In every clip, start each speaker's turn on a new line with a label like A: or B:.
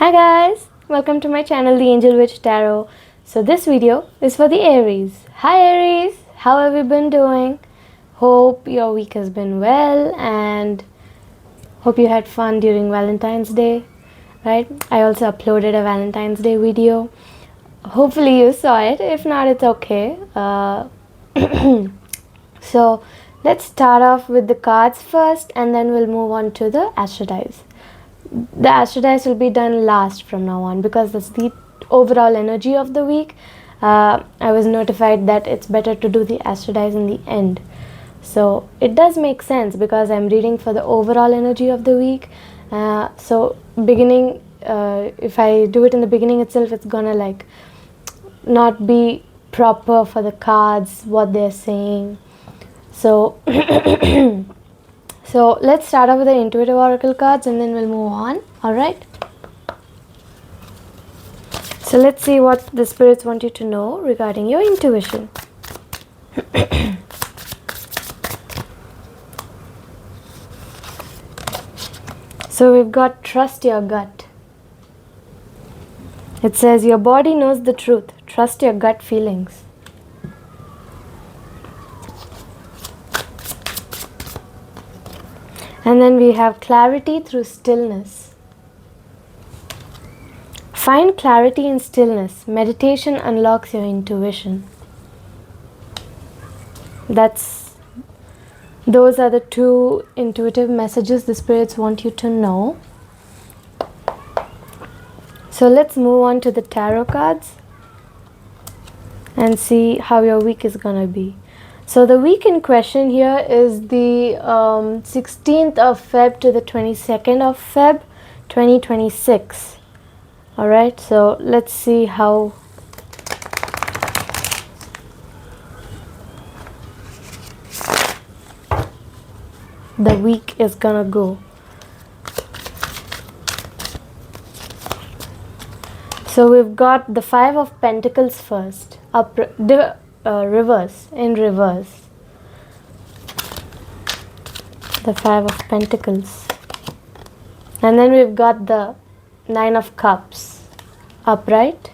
A: Hi guys, welcome to my channel The Angel Witch Tarot. So this video is for the Aries. Hi Aries, how have you been doing? Hope your week has been well and hope you had fun during Valentine's Day, right? I also uploaded a Valentine's Day video. Hopefully you saw it. If not, it's okay. So let's start off with the cards first and then we'll move on to the astro dice. The astro dice will be done last from now on because that's the overall energy of the week. I was notified that it's better to do the astro dice in the end. So it does make sense because I'm reading for the overall energy of the week. So beginning, if I do it in the beginning itself, it's gonna like not be proper for the cards, what they're saying. So so let's start off with the intuitive oracle cards and then we'll move on. Alright. So let's see what the spirits want you to know regarding your intuition. So we've got trust your gut. It says your body knows the truth. Trust your gut feelings. And then we have clarity through stillness. Find clarity in stillness. Meditation unlocks your intuition. Those are the two intuitive messages the spirits want you to know. So let's move on to the tarot cards and see how your week is gonna be. So the week in question here is the 16th of Feb to the 22nd of Feb 2026. Alright, so let's see how the week is gonna go. So we've got the Five of Pentacles first, reverse, in reverse. The Five of Pentacles. And then we've got the Nine of Cups, upright.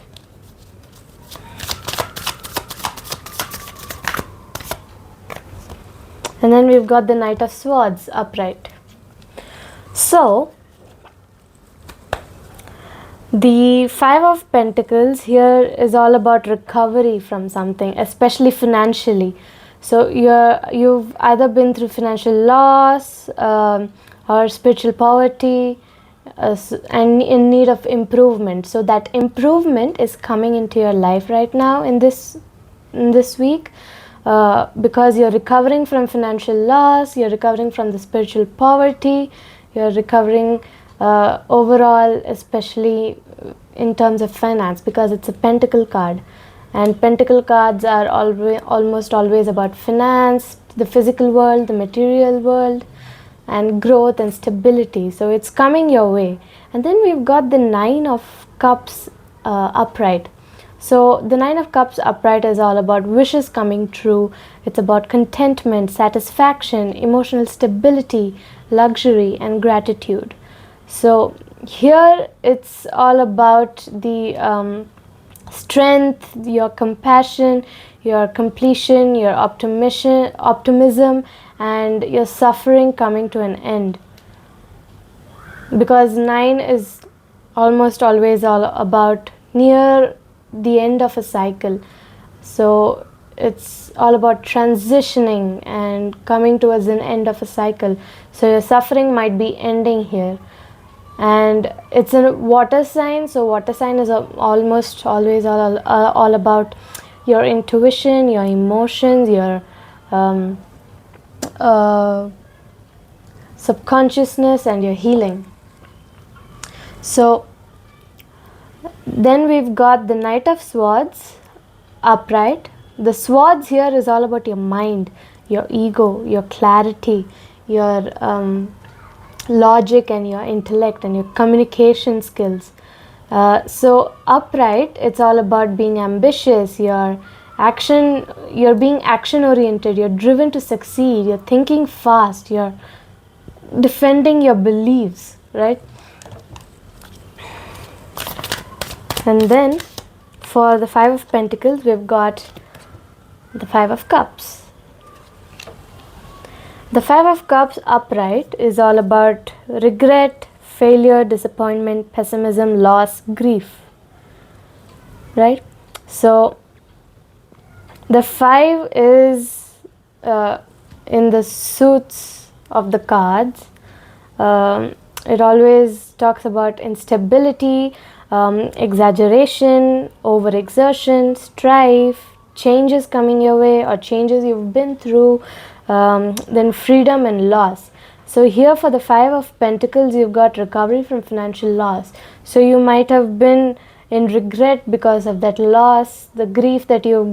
A: And then we've got the Knight of Swords, upright. So the Five of Pentacles here is all about recovery from something, especially financially. So you've either been through financial loss or spiritual poverty and in need of improvement. So that improvement is coming into your life right now in this week because you're recovering from financial loss, you're recovering from the spiritual poverty, you're recovering overall, especially in terms of finance, because it's a pentacle card and pentacle cards are almost always about finance, the physical world, the material world, and growth and stability. So it's coming your way. And then we've got the Nine of Cups upright. So the Nine of Cups upright is all about wishes coming true. It's about contentment, satisfaction, emotional stability, luxury, and gratitude. So here it's all about the strength, your compassion, your completion, your optimism, and your suffering coming to an end. Because 9 is almost always all about near the end of a cycle. So it's all about transitioning and coming towards an end of a cycle. So your suffering might be ending here. And it's a water sign, so water sign is almost always all about your intuition, your emotions, your subconsciousness, and your healing. So then we've got the Knight of Swords upright. The swords here is all about your mind, your ego, your clarity, your logic and your intellect and your communication skills. So upright, it's all about being ambitious, you're being action oriented, you're driven to succeed, you're thinking fast, you're defending your beliefs, right? And then for the Five of Pentacles, we've got the Five of Cups. The Five of Cups upright is all about regret, failure, disappointment, pessimism, loss, grief. Right? So the 5 is in the suits of the cards. It always talks about instability, exaggeration, overexertion, strife, changes coming your way or changes you've been through, then freedom and loss. So here for the Five of Pentacles, you've got recovery from financial loss. So you might have been in regret because of that loss, the grief that you've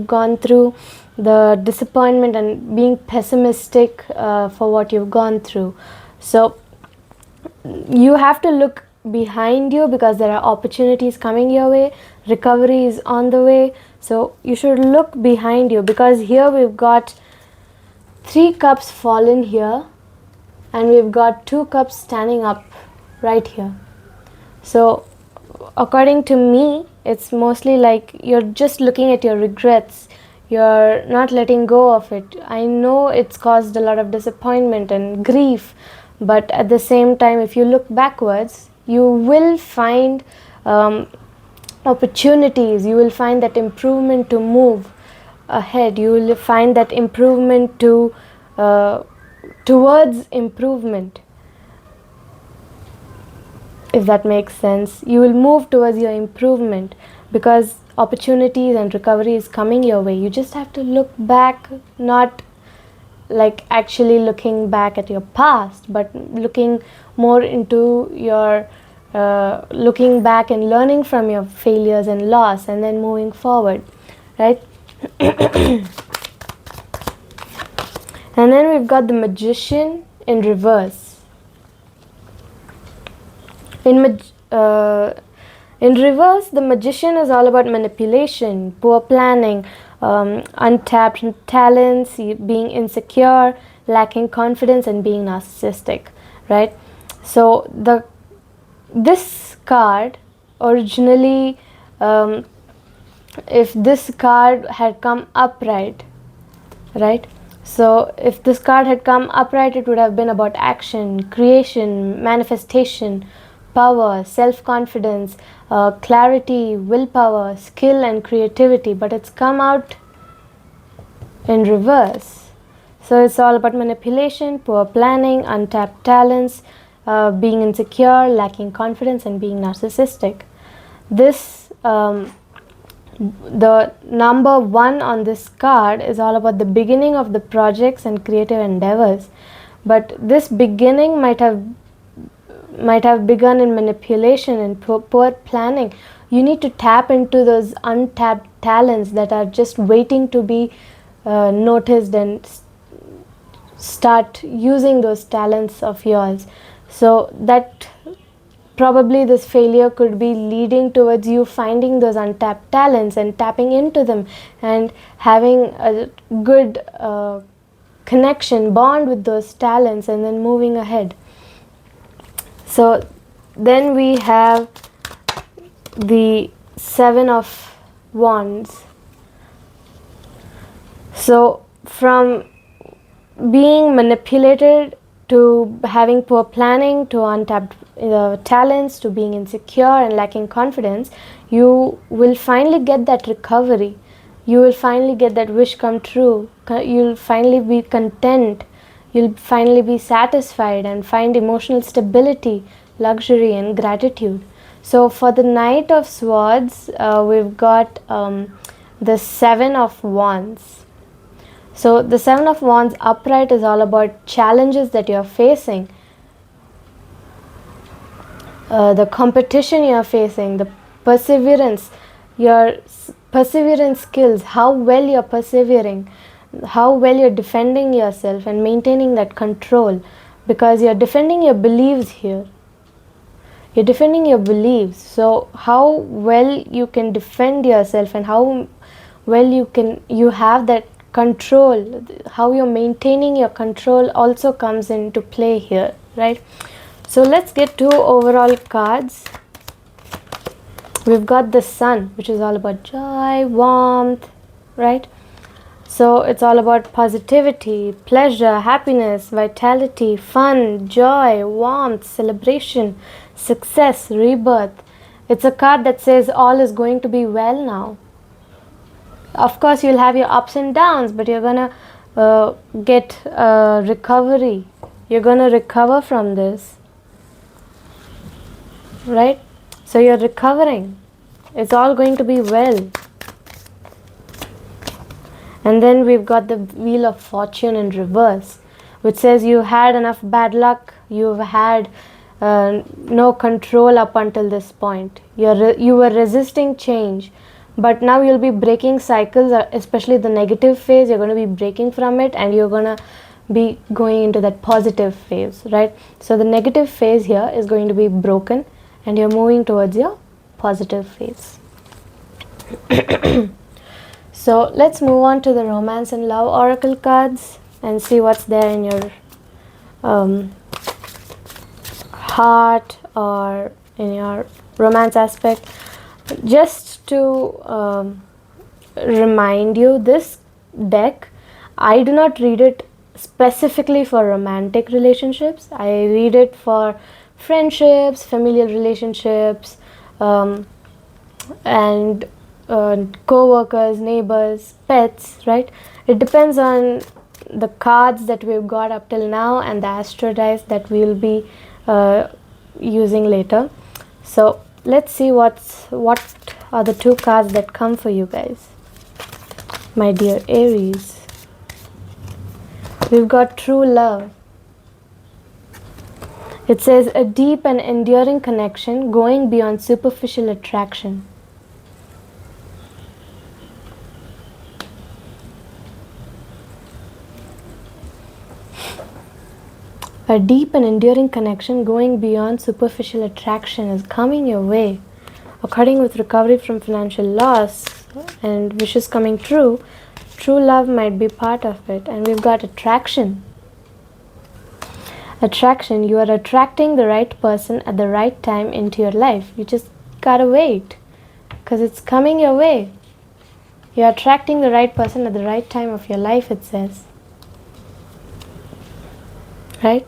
A: gone through, the disappointment and being pessimistic for what you've gone through. So you have to look behind you because there are opportunities coming your way. Recovery is on the way. So you should look behind you, because here we've got 3 cups fallen here and we've got 2 cups standing up right here. So according to me, it's mostly like you're just looking at your regrets. You're not letting go of it. I know it's caused a lot of disappointment and grief, but at the same time, if you look backwards, you will find opportunities. You will find that improvement to move ahead. You will find that improvement to towards improvement, if that makes sense. You will move towards your improvement because opportunities and recovery is coming your way. You just have to look back, not like actually looking back at your past, but looking more into your looking back and learning from your failures and loss and then moving forward, right? And then we've got the Magician in reverse. In reverse, the Magician is all about manipulation, poor planning, untapped talents, being insecure, lacking confidence, and being narcissistic, right? So this card originally, if this card had come upright, right? So if this card had come upright, it would have been about action, creation, manifestation, power, self-confidence, clarity, willpower, skill and creativity, but it's come out in reverse. So it's all about manipulation, poor planning, untapped talents, being insecure, lacking confidence and being narcissistic. This the number 1 on this card is all about the beginning of the projects and creative endeavors, but this beginning might have begun in manipulation and poor planning. You need to tap into those untapped talents that are just waiting to be noticed and start using those talents of yours. So that probably this failure could be leading towards you finding those untapped talents and tapping into them and having a good connection, bond with those talents and then moving ahead. So then we have the 7 of Wands. So from being manipulated to having poor planning to untapped talents to being insecure and lacking confidence, you will finally get that recovery. You will finally get that wish come true. You'll finally be content. You'll finally be satisfied and find emotional stability, luxury and gratitude. So for the Knight of Swords, we've got the 7 of Wands. So the 7 of Wands upright is all about challenges that you're facing, the competition you're facing, the perseverance, your perseverance skills, how well you're persevering, how well you're defending yourself and maintaining that control, because you're defending your beliefs here. You're defending your beliefs. So how well you can defend yourself and how well you have that control, how you're maintaining your control also comes into play here, right? So let's get 2 overall cards We've got the sun, which is all about joy, warmth, right? So it's all about positivity, pleasure, happiness, vitality, fun, joy, warmth, celebration, success, rebirth. It's a card that says all is going to be well now. Of course, you'll have your ups and downs, but you're gonna get recovery. You're gonna recover from this, right? So you're recovering. It's all going to be well. And then we've got the Wheel of Fortune in reverse, which says you had enough bad luck, you've had no control up until this point. You were resisting change, but now you'll be breaking cycles, especially the negative phase. You're going to be breaking from it, and you're going to be going into that positive phase, right? So the negative phase here is going to be broken, and you're moving towards your positive phase. So let's move on to the romance and love oracle cards and see what's there in your heart or in your romance aspect. Just to remind you, this deck, I do not read it specifically for romantic relationships. I read it for friendships, familial relationships, and co-workers, neighbors, pets, right? It depends on the cards that we've got up till now and the astro dice that we'll be using later. So let's see what are the two cards that come for you guys, my dear Aries. We've got true love. It says a deep and enduring connection going beyond superficial attraction. A deep and enduring connection going beyond superficial attraction is coming your way. According with recovery from financial loss and wishes coming true, true love might be part of it. And we've got attraction. Attraction, you are attracting the right person at the right time into your life. You just gotta wait, because it's coming your way. You're attracting the right person at the right time of your life, it says. Right?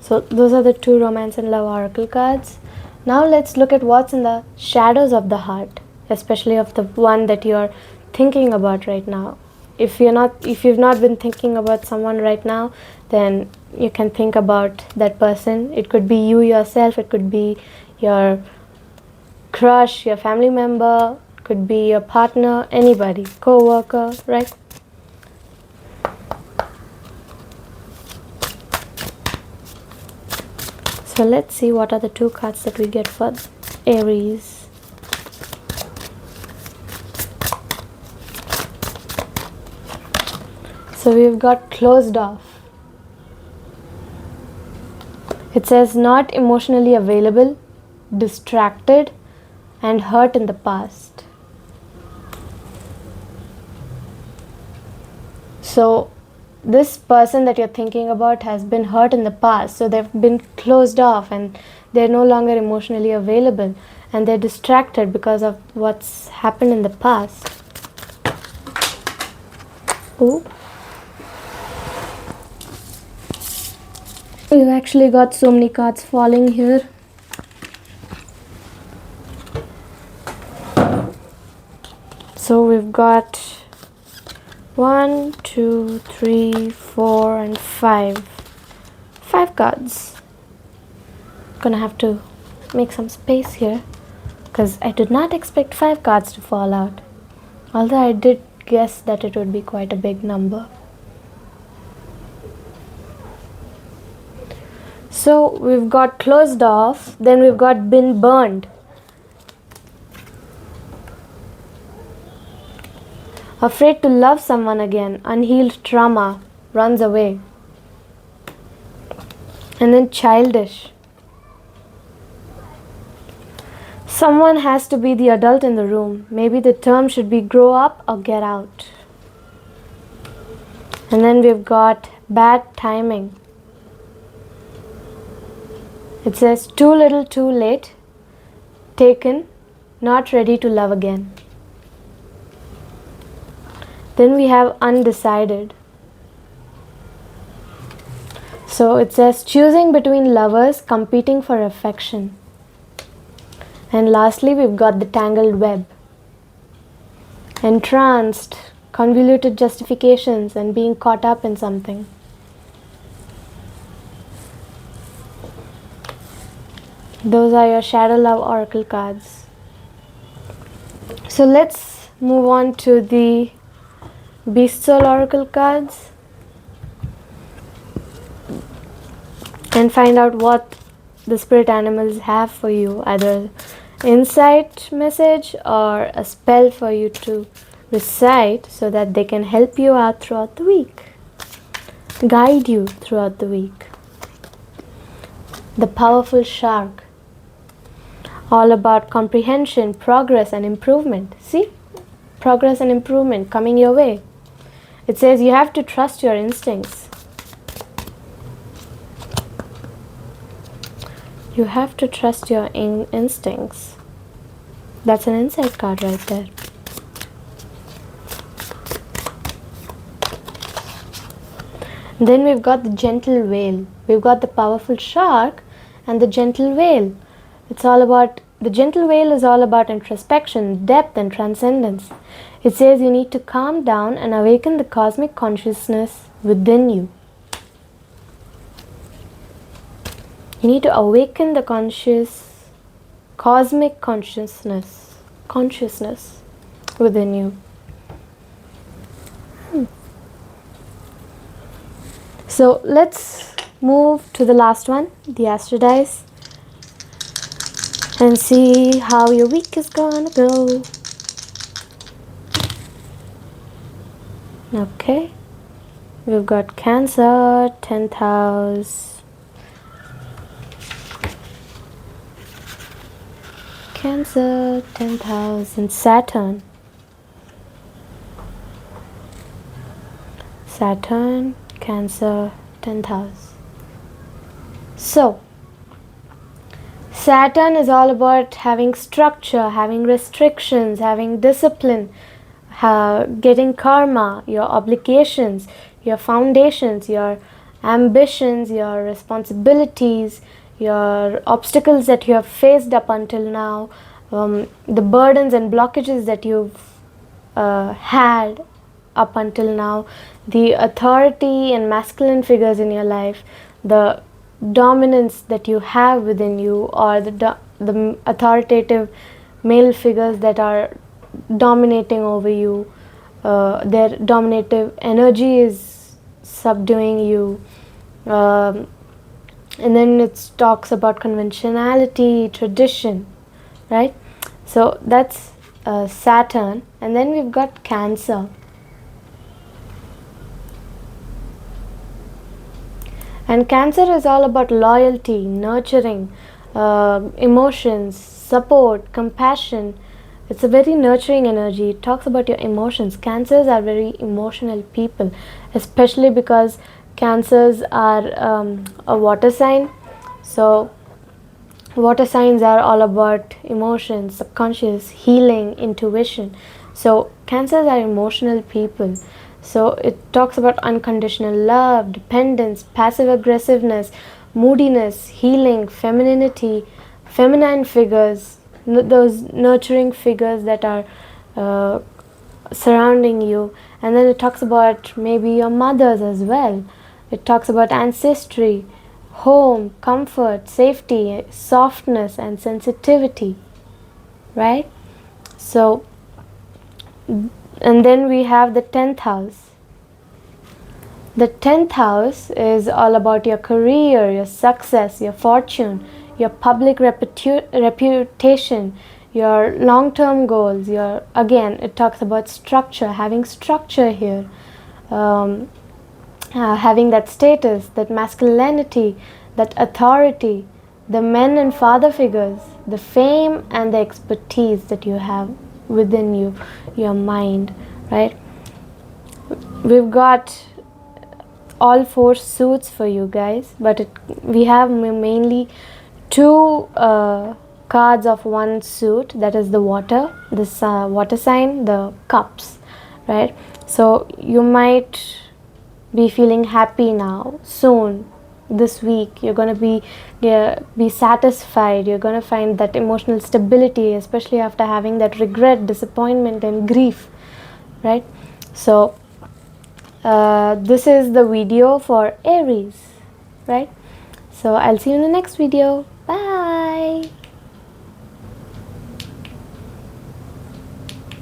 A: So those are the two romance and love oracle cards. Now let's look at what's in the shadows of the heart, especially of the one that you're thinking about right now. If you've not been thinking about someone right now, then you can think about that person. It could be you yourself, it could be your crush, your family member, it could be your partner, anybody, co-worker, right? So let's see what are the two cards that we get for Aries. So we've got closed off. It says not emotionally available, distracted, and hurt in the past. So this person that you're thinking about has been hurt in the past, so they've been closed off and they're no longer emotionally available, and they're distracted because of what's happened in the past. Ooh. We've actually got so many cards falling here. So we've got 1, 2, 3, 4, and 5. 5 cards. Gonna have to make some space here because I did not expect 5 cards to fall out. Although I did guess that it would be quite a big number. So we've got closed off, then we've got been burned. Afraid to love someone again, unhealed trauma runs away. And then childish. Someone has to be the adult in the room. Maybe the term should be grow up or get out. And then we've got bad timing. It says too little too late, taken, not ready to love again. Then we have undecided. So it says choosing between lovers competing for affection. And lastly, we've got the tangled web. Entranced, convoluted justifications, and being caught up in something. Those are your Shadow Love Oracle cards. So let's move on to the Beast Soul Oracle cards and find out what the spirit animals have for you, either insight message or a spell for you to recite so that they can help you out throughout the week, guide you throughout the week. The powerful shark, all about comprehension, progress and improvement. See, progress and improvement coming your way. It says you have to trust your instincts. You have to trust your instincts. That's an insight card right there. Then we've got the gentle whale. We've got the powerful shark and the gentle whale. It's all about, the gentle whale is all about introspection, depth and transcendence. It says you need to calm down and awaken the cosmic consciousness within you. You need to awaken the cosmic consciousness within you. So let's move to the last one, the Astro Dice, and see how your week is gonna go. Okay, we've got Cancer, 10th house. Cancer, 10th house, and Saturn. Saturn, Cancer, 10th house. So, Saturn is all about having structure, having restrictions, having discipline, getting karma, your obligations, your foundations, your ambitions, your responsibilities, your obstacles that you have faced up until now, the burdens and blockages that you've had up until now, the authority and masculine figures in your life, the dominance that you have within you, or the authoritative male figures that are dominating over you, their dominative energy is subduing you. And then it talks about conventionality, tradition, right? So that's Saturn. And then we've got Cancer. And Cancer is all about loyalty, nurturing, emotions, support, compassion. It's a very nurturing energy. It talks about your emotions. Cancers are very emotional people, especially because Cancers are a water sign. So water signs are all about emotions, subconscious, healing, intuition. So Cancers are emotional people. So it talks about unconditional love, dependence, passive aggressiveness, moodiness, healing, femininity, feminine figures, those nurturing figures that are surrounding you. And then it talks about maybe your mothers as well. It talks about ancestry, home, comfort, safety, softness and sensitivity, right? So, and then we have the 10th house. The 10th house is all about your career, your success, your fortune, your public reputation, your long-term goals. Again, it talks about structure, having structure here, having that status, that masculinity, that authority, the men and father figures, the fame and the expertise that you have within you, your mind, right? We've got all 4 suits for you guys, but we have mainly 2 cards of one suit, that is the water, this water sign, the cups, right? So you might be feeling happy now. Soon, this week, you're going to be satisfied. You're going to find that emotional stability, especially after having that regret, disappointment and grief, right? So this is the video for Aries, right? So I'll see you in the next video. Bye.